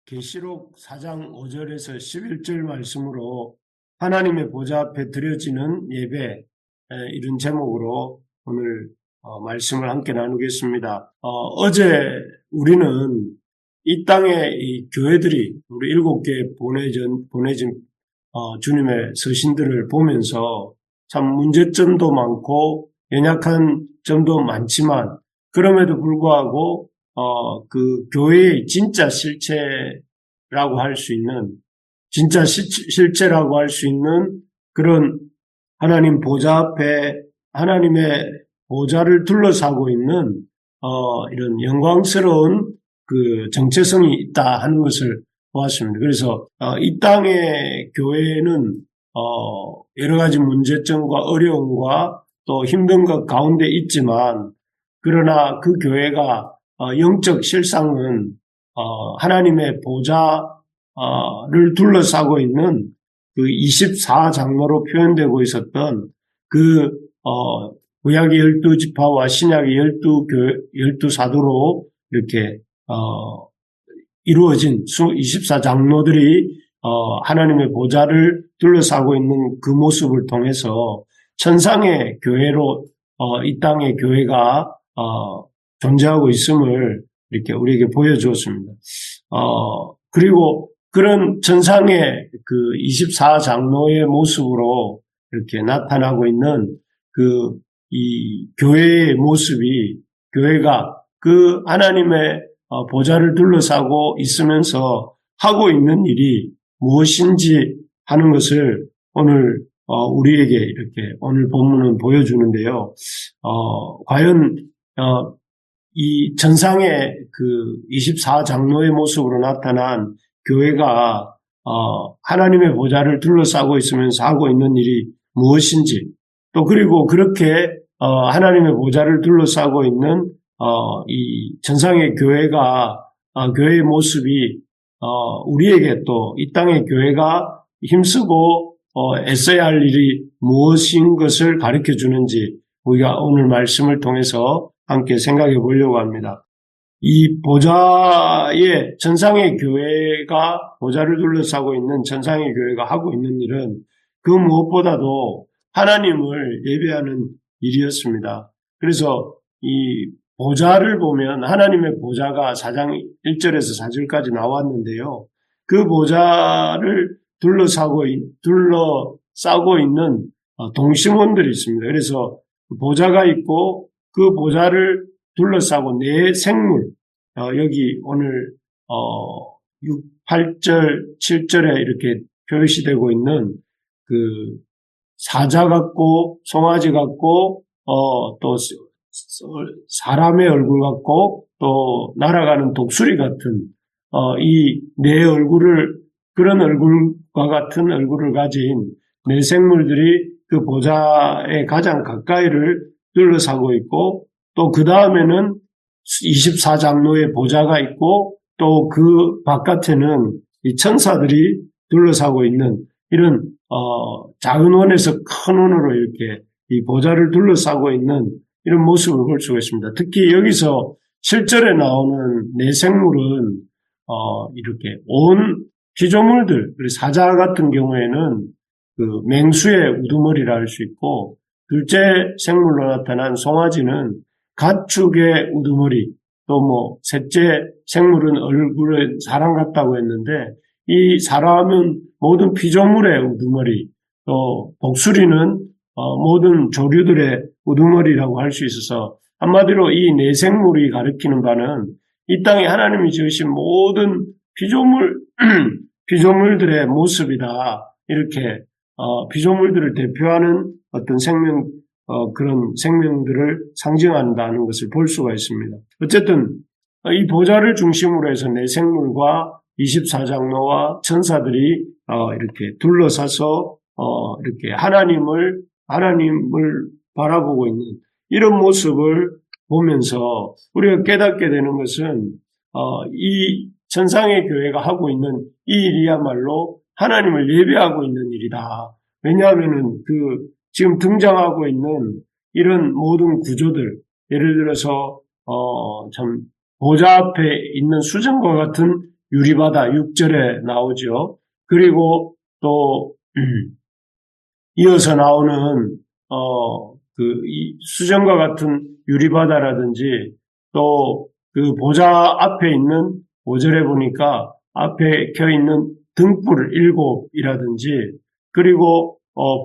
계시록 4장 5절에서 11절 말씀으로 하나님의 보좌 앞에 드려지는 예배, 이런 제목으로 오늘 말씀을 함께 나누겠습니다. 어제 우리는 이 땅에 이 교회들이 우리 7개 보내진 주님의 서신들을 보면서 참 문제점도 많고 연약한 점도 많지만 그럼에도 불구하고 그 교회의 진짜 실체라고 할 수 있는, 진짜 실체라고 할 수 있는 그런 하나님 보좌 앞에 하나님의 보좌를 둘러싸고 있는, 이런 영광스러운 그 정체성이 있다 하는 것을 보았습니다. 그래서, 이 땅의 교회는, 여러 가지 문제점과 어려움과 또 힘든 것 가운데 있지만, 그러나 그 교회가 영적 실상은 하나님의 보좌를 둘러싸고 있는 그 24장로로 표현되고 있었던 그 구약의 12지파와 신약의 12사도로 이렇게 이루어진 24장로들이 하나님의 보좌를 둘러싸고 있는 그 모습을 통해서 천상의 교회로 이 땅의 교회가 존재하고 있음을 이렇게 우리에게 보여주었습니다. 그리고 그런 천상의 그 24장로의 모습으로 이렇게 나타나고 있는 이 교회의 모습이, 교회가 그 하나님의 보좌를 둘러싸고 있으면서 하고 있는 일이 무엇인지 하는 것을 오늘 우리에게 이렇게 오늘 본문은 보여주는데요. 과연 이 전상의 그 24장로의 모습으로 나타난 교회가 하나님의 보좌를 둘러싸고 있으면서 하고 있는 일이 무엇인지, 또 그리고 그렇게 하나님의 보좌를 둘러싸고 있는 이 전상의 교회가 교회의 모습이 우리에게 또 이 땅의 교회가 힘쓰고 애써야 할 일이 무엇인 것을 가르쳐 주는지 우리가 오늘 말씀을 통해서 함께 생각해 보려고 합니다. 이 보좌의 전상의 교회가, 보좌를 둘러싸고 있는 전상의 교회가 하고 있는 일은 그 무엇보다도 하나님을 예배하는 일이었습니다. 그래서 이 보좌를 보면 하나님의 보좌가 4장 1절에서 4절까지 나왔는데요. 그 보좌를 둘러싸고 있는 동심원들이 있습니다. 그래서 보좌가 있고 그 보좌를 둘러싸고 네 생물, 여기 오늘 6, 8절, 7절에 이렇게 표시되고 있는 그 사자 같고 송아지 같고 또 사람의 얼굴 같고 또 날아가는 독수리 같은 이 네 얼굴을, 그런 얼굴과 같은 얼굴을 가진 네 생물들이 그 보좌의 가장 가까이를 둘러싸고 있고, 또 그 다음에는 24장로의 보좌가 있고, 또 그 바깥에는 이 천사들이 둘러싸고 있는 이런 작은 원에서 큰 원으로 이렇게 이 보좌를 둘러싸고 있는 이런 모습을 볼 수가 있습니다. 특히 여기서 7절에 나오는 네 생물은 이렇게 온 피조물들, 그리고 사자 같은 경우에는 그 맹수의 우두머리라 할 수 있고, 둘째 생물로 나타난 송아지는 가축의 우두머리, 또 셋째 생물은 얼굴에 사람 같다고 했는데, 이 사람은 모든 피조물의 우두머리, 또 독수리는 모든 조류들의 우두머리라고 할 수 있어서, 한마디로 이 네 생물이 가리키는 바는 이 땅에 하나님이 지으신 모든 피조물들의 모습이다. 이렇게 피조물들을 대표하는 어떤 그런 생명들을 상징한다는 것을 볼 수가 있습니다. 어쨌든 이 보좌를 중심으로 해서 네 생물과 24장로와 천사들이 이렇게 둘러싸서 이렇게 하나님을 바라보고 있는 이런 모습을 보면서 우리가 깨닫게 되는 것은 이 천상의 교회가 하고 있는 이 일이야말로 하나님을 예배하고 있는 일이다. 왜냐하면은 지금 등장하고 있는 이런 모든 구조들, 예를 들어서 참 보좌 앞에 있는 수정과 같은 유리바다 6절에 나오죠. 그리고 또 이어서 나오는 이 수정과 같은 유리바다라든지 또 그 보좌 앞에 있는 5절에 보니까 앞에 켜 있는 등불 7이라든지 그리고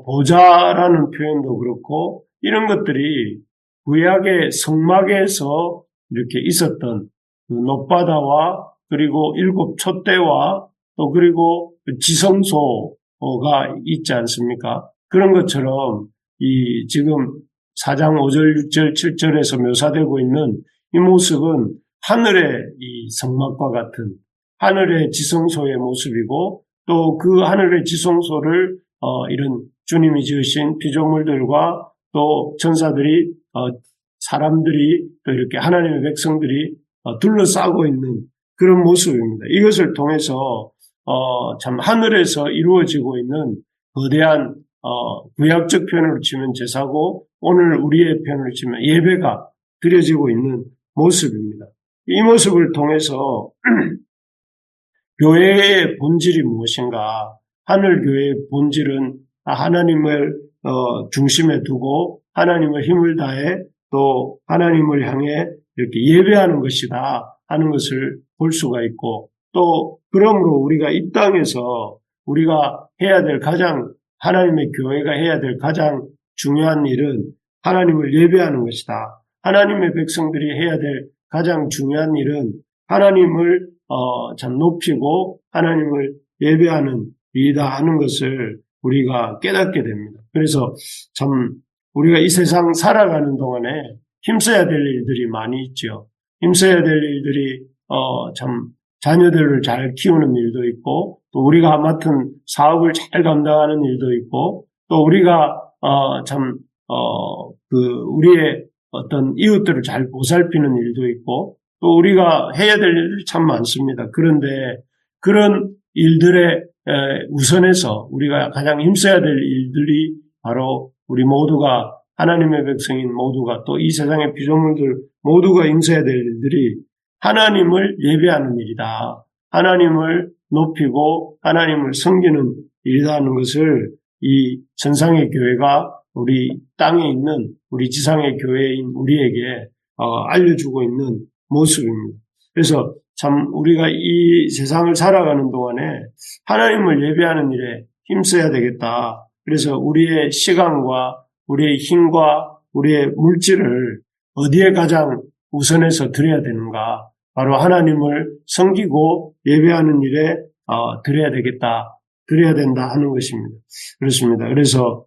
보좌라는 표현도 그렇고 이런 것들이 구약의 성막에서 이렇게 있었던 그 높바다와 그리고 7 촛대와 또 그리고 지성소가 있지 않습니까? 그런 것처럼 이 지금 4장 5절, 6절, 7절에서 묘사되고 있는 이 모습은 하늘의 이 성막과 같은 하늘의 지성소의 모습이고 또 그 하늘의 지성소를 이런 주님이 지으신 피조물들과 또 천사들이 사람들이 또 이렇게 하나님의 백성들이 둘러싸고 있는 그런 모습입니다. 이것을 통해서 참 하늘에서 이루어지고 있는 거대한 구약적 표현으로 치면 제사고 오늘 우리의 표현으로 치면 예배가 드려지고 있는 모습입니다. 이 모습을 통해서 교회의 본질이 무엇인가? 하늘 교회의 본질은 하나님을 중심에 두고 하나님의 힘을 다해 또 하나님을 향해 이렇게 예배하는 것이다 하는 것을 볼 수가 있고 또 그러므로 우리가 이 땅에서 우리가 해야 될 가장 하나님의 교회가 해야 될 가장 중요한 일은 하나님을 예배하는 것이다. 하나님의 백성들이 해야 될 가장 중요한 일은 하나님을 참 높이고 하나님을 예배하는 일이다 하는 것을 우리가 깨닫게 됩니다. 그래서 참 우리가 이 세상 살아가는 동안에 힘써야 될 일들이 많이 있죠. 힘써야 될 일들이 참 자녀들을 잘 키우는 일도 있고 또 우리가 맡은 사업을 잘 감당하는 일도 있고 또 우리가 우리의 어떤 이웃들을 잘 보살피는 일도 있고 또 우리가 해야 될 일들이 참 많습니다. 그런데 그런 일들의 우선에서 우리가 가장 힘써야 될 일들이 바로 우리 모두가 하나님의 백성인 모두가 또 이 세상의 피조물들 모두가 힘써야 될 일들이 하나님을 예배하는 일이다. 하나님을 높이고 하나님을 섬기는 일이다 하는 것을 이 천상의 교회가 우리 땅에 있는 우리 지상의 교회인 우리에게 알려주고 있는 모습입니다. 그래서 참 우리가 이 세상을 살아가는 동안에 하나님을 예배하는 일에 힘써야 되겠다. 그래서 우리의 시간과 우리의 힘과 우리의 물질을 어디에 가장 우선해서 드려야 되는가? 바로 하나님을 섬기고 예배하는 일에 드려야 되겠다. 드려야 된다 하는 것입니다. 그렇습니다. 그래서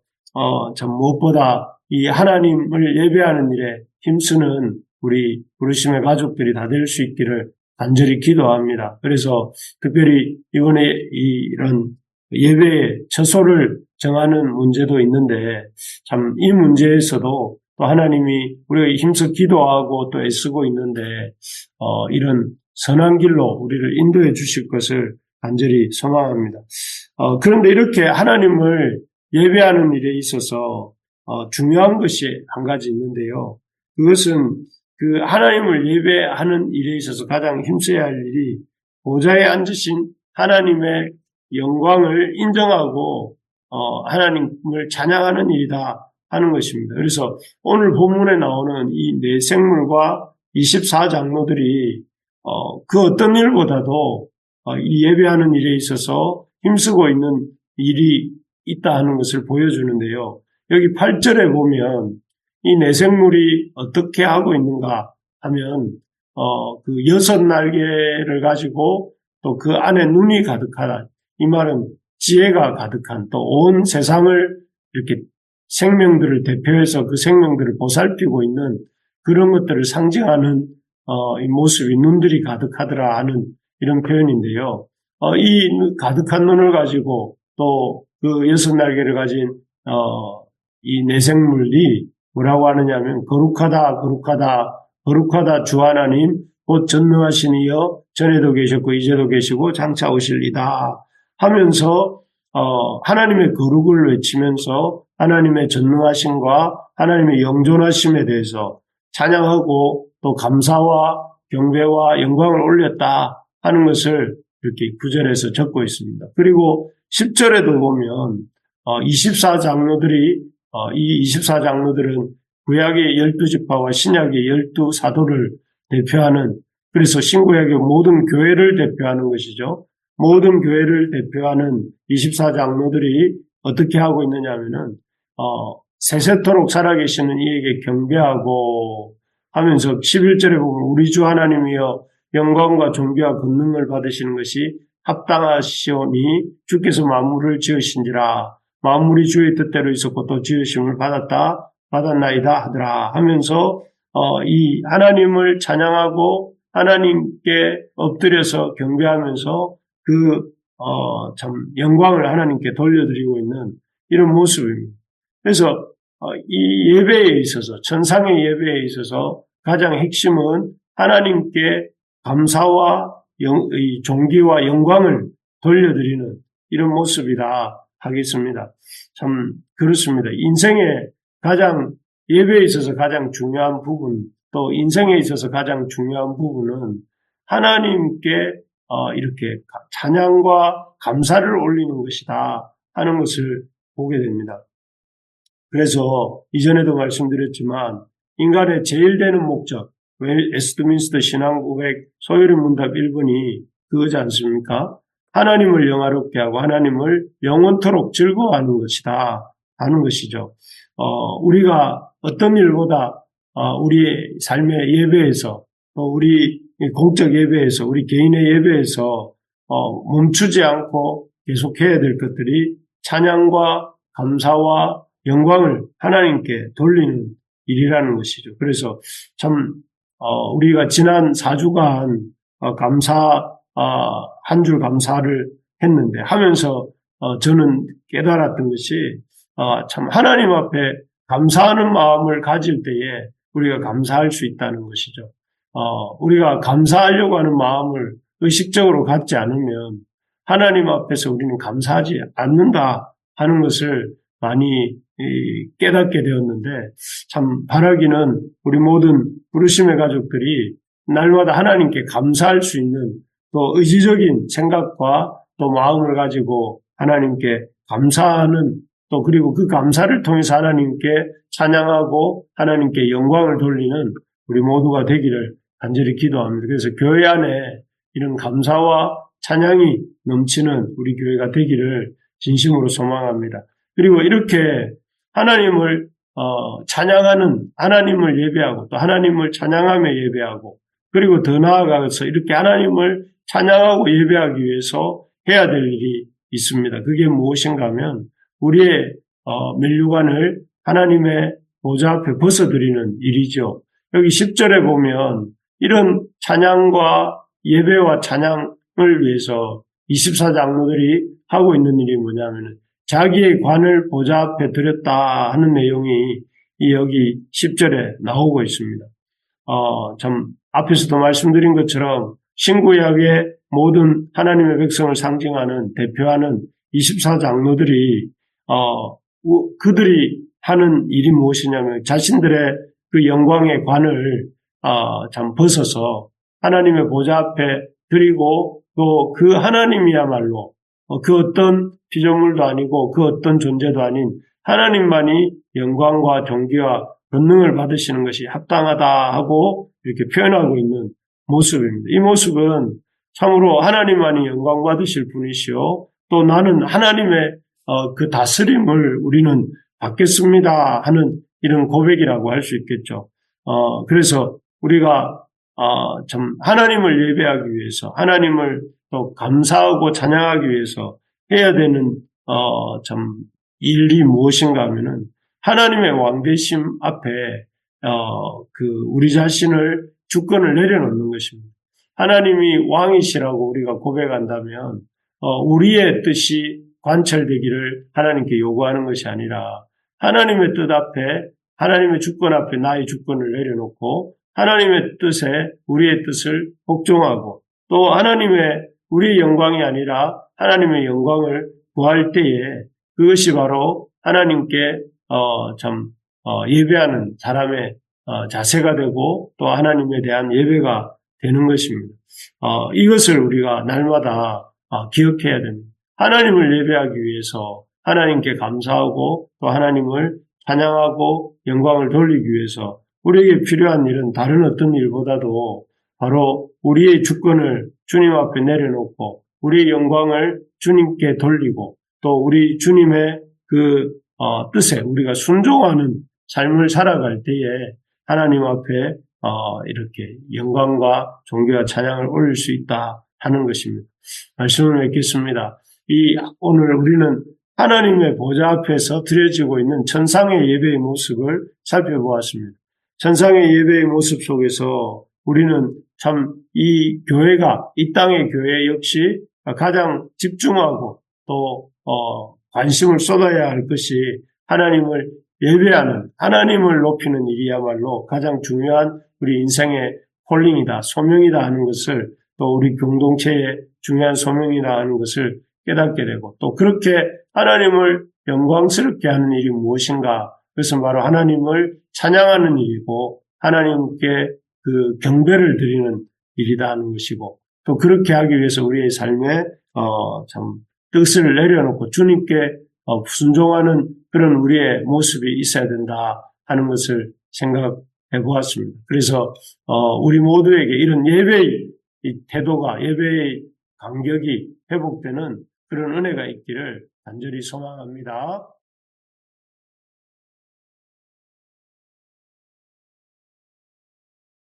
참 무엇보다 이 하나님을 예배하는 일에 힘쓰는 우리 부르심의 가족들이 다 될 수 있기를 간절히 기도합니다. 그래서 특별히 이번에 이런 예배의 처소를 정하는 문제도 있는데 참 이 문제에서도 또 하나님이 우리가 힘써 기도하고 또 애쓰고 있는데 이런 선한 길로 우리를 인도해 주실 것을 간절히 소망합니다. 그런데 이렇게 하나님을 예배하는 일에 있어서 중요한 것이 한 가지 있는데요. 그것은 그 하나님을 예배하는 일에 있어서 가장 힘써야 할 일이 보좌에 앉으신 하나님의 영광을 인정하고 하나님을 찬양하는 일이다 하는 것입니다. 그래서 오늘 본문에 나오는 이 네 생물과 24장로들이 그 어떤 일보다도 이 예배하는 일에 있어서 힘쓰고 있는 일이 있다 하는 것을 보여주는데요. 여기 8절에 보면 이 네 생물이 어떻게 하고 있는가 하면 그 6날개를 가지고 또 그 안에 눈이 가득하다. 이 말은 지혜가 가득한 또 온 세상을 이렇게 생명들을 대표해서 그 생명들을 보살피고 있는 그런 것들을 상징하는 이 모습이 눈들이 가득하더라 하는 이런 표현인데요. 이 가득한 눈을 가지고 또 그 6날개를 가진 이 네 생물이 뭐라고 하느냐면 거룩하다 거룩하다 거룩하다 주 하나님 곧 전능하신 이여 전에도 계셨고 이제도 계시고 장차 오실이다 하면서 하나님의 거룩을 외치면서 하나님의 전능하심과 하나님의 영존하심에 대해서 찬양하고 또 감사와 경배와 영광을 올렸다 하는 것을 이렇게 9절에서 적고 있습니다. 그리고 10절에도 보면 24장로들이 이 24장로들은 구약의 12지파와 신약의 12사도를 대표하는, 그래서 신구약의 모든 교회를 대표하는 것이죠. 모든 교회를 대표하는 24장로들이 어떻게 하고 있느냐 하면은 세세토록 살아계시는 이에게 경배하고 하면서 11절에 보면 우리 주 하나님이여 영광과 존귀와 권능을 받으시는 것이 합당하시오니 주께서 만물을 지으신지라 만물이 주의 뜻대로 있었고 또 지으심을 받았나이다 하더라 하면서 이 하나님을 찬양하고 하나님께 엎드려서 경배하면서 참 영광을 하나님께 돌려드리고 있는 이런 모습입니다. 그래서 이 예배에 있어서, 천상의 예배에 있어서 가장 핵심은 하나님께 감사와 존귀와 영광을 돌려드리는 이런 모습이라 하겠습니다. 참 그렇습니다. 인생의 가장, 예배에 있어서 가장 중요한 부분, 또 인생에 있어서 가장 중요한 부분은 하나님께 이렇게 찬양과 감사를 올리는 것이다 하는 것을 보게 됩니다. 그래서 이전에도 말씀드렸지만 인간의 제일 되는 목적, 웨스트민스터 신앙고백 소요리 문답 1번이 그거지 않습니까? 하나님을 영화롭게 하고 하나님을 영원토록 즐거워하는 것이다 하는 것이죠. 우리가 어떤 일보다 우리의 삶의 예배에서 또 우리 공적 예배에서 우리 개인의 예배에서 멈추지 않고 계속해야 될 것들이 찬양과 감사와 영광을 하나님께 돌리는 일이라는 것이죠. 그래서 참 우리가 지난 4주간 한 줄 감사를 했는데 하면서 저는 깨달았던 것이 참 하나님 앞에 감사하는 마음을 가질 때에 우리가 감사할 수 있다는 것이죠. 우리가 감사하려고 하는 마음을 의식적으로 갖지 않으면 하나님 앞에서 우리는 감사하지 않는다 하는 것을 많이 깨닫게 되었는데 참 바라기는 우리 모든 부르심의 가족들이 날마다 하나님께 감사할 수 있는 또 의지적인 생각과 또 마음을 가지고 하나님께 감사하는 또 그리고 그 감사를 통해서 하나님께 찬양하고 하나님께 영광을 돌리는 우리 모두가 되기를 간절히 기도합니다. 그래서 교회 안에 이런 감사와 찬양이 넘치는 우리 교회가 되기를 진심으로 소망합니다. 그리고 이렇게 하나님을 찬양하는 하나님을 예배하고 또 하나님을 찬양하며 예배하고 그리고 더 나아가서 이렇게 하나님을 찬양하고 예배하기 위해서 해야 될 일이 있습니다. 그게 무엇인가 하면 우리의 면류관을 하나님의 보좌 앞에 벗어드리는 일이죠. 여기 10절에 보면 이런 찬양과 예배와 찬양을 위해서 24장로들이 하고 있는 일이 뭐냐면 자기의 관을 보좌 앞에 드렸다 하는 내용이 여기 10절에 나오고 있습니다. 참 앞에서도 말씀드린 것처럼 신구약의 모든 하나님의 백성을 상징하는 대표하는 24장로들이 그들이 하는 일이 무엇이냐면 자신들의 그 영광의 관을 참 벗어서 하나님의 보좌 앞에 드리고 또 그 하나님이야말로 그 어떤 피조물도 아니고 그 어떤 존재도 아닌 하나님만이 영광과 존귀와 권능을 받으시는 것이 합당하다 하고 이렇게 표현하고 있는 모습입니다. 이 모습은 참으로 하나님만이 영광 받으실 분이시오. 또 나는 하나님의 그 다스림을 우리는 받겠습니다 하는 이런 고백이라고 할 수 있겠죠. 그래서 우리가 참 하나님을 예배하기 위해서 하나님을 또 감사하고 찬양하기 위해서 해야 되는 참 일이 무엇인가 하면은 하나님의 왕되심 앞에 우리 자신을 주권을 내려놓는 것입니다. 하나님이 왕이시라고 우리가 고백한다면 우리의 뜻이 관철되기를 하나님께 요구하는 것이 아니라 하나님의 뜻 앞에 하나님의 주권 앞에 나의 주권을 내려놓고 하나님의 뜻에 우리의 뜻을 복종하고 또 우리의 영광이 아니라 하나님의 영광을 구할 때에 그것이 바로 하나님께 예배하는 사람의 자세가 되고 또 하나님에 대한 예배가 되는 것입니다. 이것을 우리가 날마다 기억해야 됩니다. 하나님을 예배하기 위해서 하나님께 감사하고 또 하나님을 찬양하고 영광을 돌리기 위해서 우리에게 필요한 일은 다른 어떤 일보다도 바로 우리의 주권을 주님 앞에 내려놓고 우리의 영광을 주님께 돌리고 또 우리 주님의 그 뜻에 우리가 순종하는 삶을 살아갈 때에 하나님 앞에 이렇게 영광과 존귀와 찬양을 올릴 수 있다 하는 것입니다. 말씀을 맺겠습니다. 오늘 우리는 하나님의 보좌 앞에서 드려지고 있는 천상의 예배의 모습을 살펴보았습니다. 천상의 예배의 모습 속에서 우리는 참 이 교회가, 이 땅의 교회 역시 가장 집중하고 또 관심을 쏟아야 할 것이 하나님을 예배하는, 하나님을 높이는 일이야말로 가장 중요한 우리 인생의 콜링이다, 소명이다 하는 것을 또 우리 공동체의 중요한 소명이다 하는 것을 깨닫게 되고 또 그렇게 하나님을 영광스럽게 하는 일이 무엇인가? 그것은 바로 하나님을 찬양하는 일이고 하나님께 그 경배를 드리는 일이다 하는 것이고 또 그렇게 하기 위해서 우리의 삶에 참 뜻을 내려놓고 주님께 순종하는 그런 우리의 모습이 있어야 된다 하는 것을 생각해 보았습니다. 그래서 우리 모두에게 이런 예배의 태도가 예배의 간격이 회복되는 그런 은혜가 있기를 간절히 소망합니다.